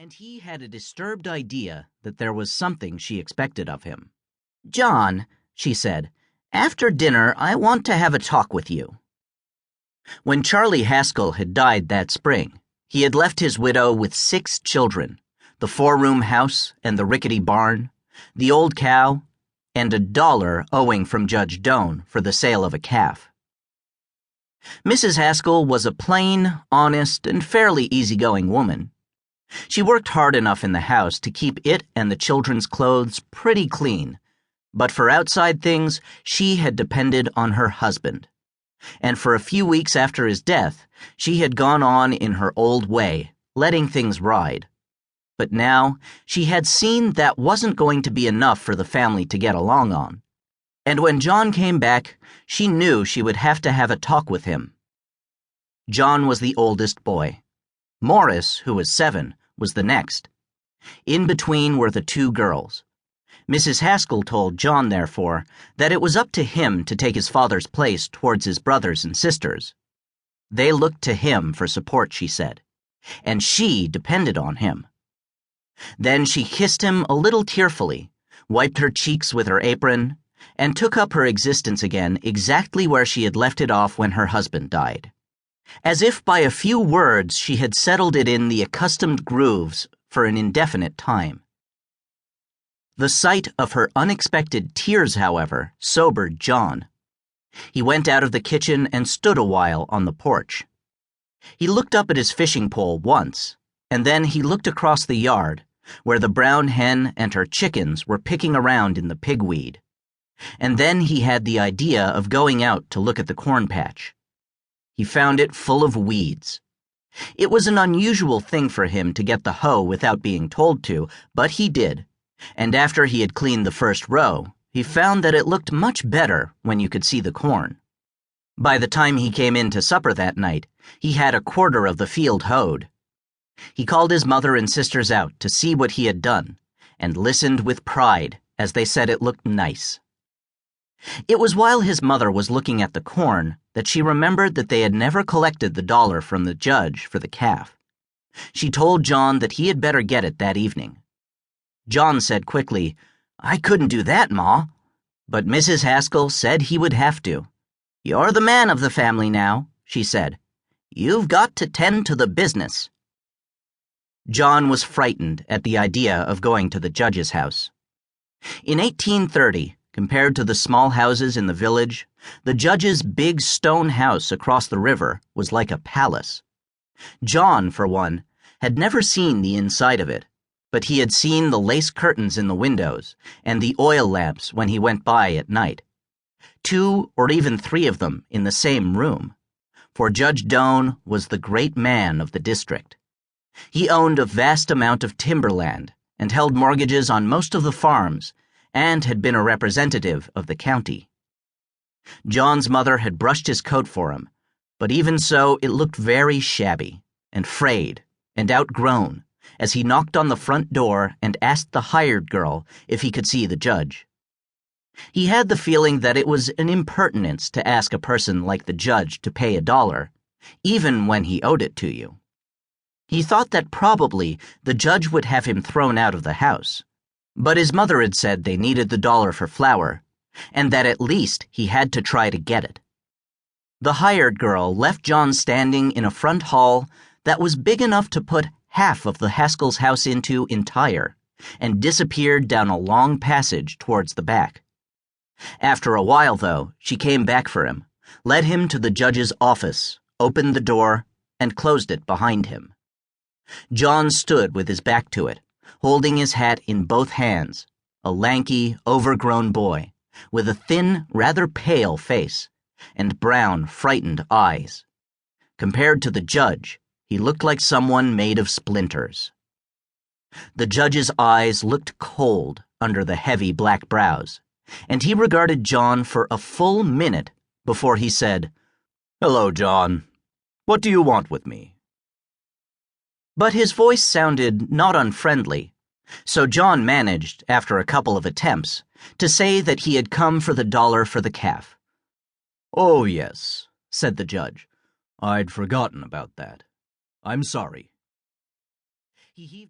and he had a disturbed idea that there was something she expected of him. "John," she said, "after dinner I want to have a talk with you." When Charlie Haskell had died that spring, he had left his widow with 6 children, the 4-room house and the rickety barn, the old cow, and $1 owing from Judge Doan for the sale of a calf. Mrs. Haskell was a plain, honest, and fairly easygoing woman. She worked hard enough in the house to keep it and the children's clothes pretty clean, but for outside things, she had depended on her husband. And for a few weeks after his death, she had gone on in her old way, letting things ride. But now, she had seen that wasn't going to be enough for the family to get along on. And when John came back, she knew she would have to have a talk with him. John was the oldest boy. Morris, who was 7, was the next. In between were the 2 girls. Mrs. Haskell told John, therefore, that it was up to him to take his father's place towards his brothers and sisters. They looked to him for support, she said, and she depended on him. Then she kissed him a little tearfully, wiped her cheeks with her apron, and took up her existence again exactly where she had left it off when her husband died. As if by a few words she had settled it in the accustomed grooves for an indefinite time. The sight of her unexpected tears, however, sobered John. He went out of the kitchen and stood a while on the porch. He looked up at his fishing pole once, and then he looked across the yard, where the brown hen and her chickens were picking around in the pigweed. And then he had the idea of going out to look at the corn patch. He found it full of weeds. It was an unusual thing for him to get the hoe without being told to, but he did, and after he had cleaned the first row, he found that it looked much better when you could see the corn. By the time he came in to supper that night, he had 1/4 of the field hoed. He called his mother and sisters out to see what he had done, and listened with pride as they said it looked nice. It was while his mother was looking at the corn that she remembered that they had never collected the $1 from the judge for the calf. She told John that he had better get it that evening. John said quickly, "I couldn't do that, Ma." But Mrs. Haskell said he would have to. "You're the man of the family now," she said. "You've got to tend to the business." John was frightened at the idea of going to the judge's house. In 1830, compared to the small houses in the village, the judge's big stone house across the river was like a palace. John, for one, had never seen the inside of it, but he had seen the lace curtains in the windows and the oil lamps when he went by at night. 2 or even 3 of them in the same room, for Judge Doan was the great man of the district. He owned a vast amount of timberland and held mortgages on most of the farms, and had been a representative of the county. John's mother had brushed his coat for him, but even so it looked very shabby and frayed and outgrown as he knocked on the front door and asked the hired girl if he could see the judge. He had the feeling that it was an impertinence to ask a person like the judge to pay $1, even when he owed it to you. He thought that probably the judge would have him thrown out of the house. But his mother had said they needed the $1 for flour, and that at least he had to try to get it. The hired girl left John standing in a front hall that was big enough to put half of the Haskells' house into entire, and disappeared down a long passage towards the back. After a while, though, she came back for him, led him to the judge's office, opened the door, and closed it behind him. John stood with his back to it, holding his hat in both hands, a lanky, overgrown boy, with a thin, rather pale face, and brown, frightened eyes. Compared to the judge, he looked like someone made of splinters. The judge's eyes looked cold under the heavy black brows, and he regarded John for a full minute before he said, "Hello, John. What do you want with me?" But his voice sounded not unfriendly, so John managed, after a couple of attempts, to say that he had come for the $1 for the calf. "Oh, yes," said the judge. "I'd forgotten about that. I'm sorry." He heaved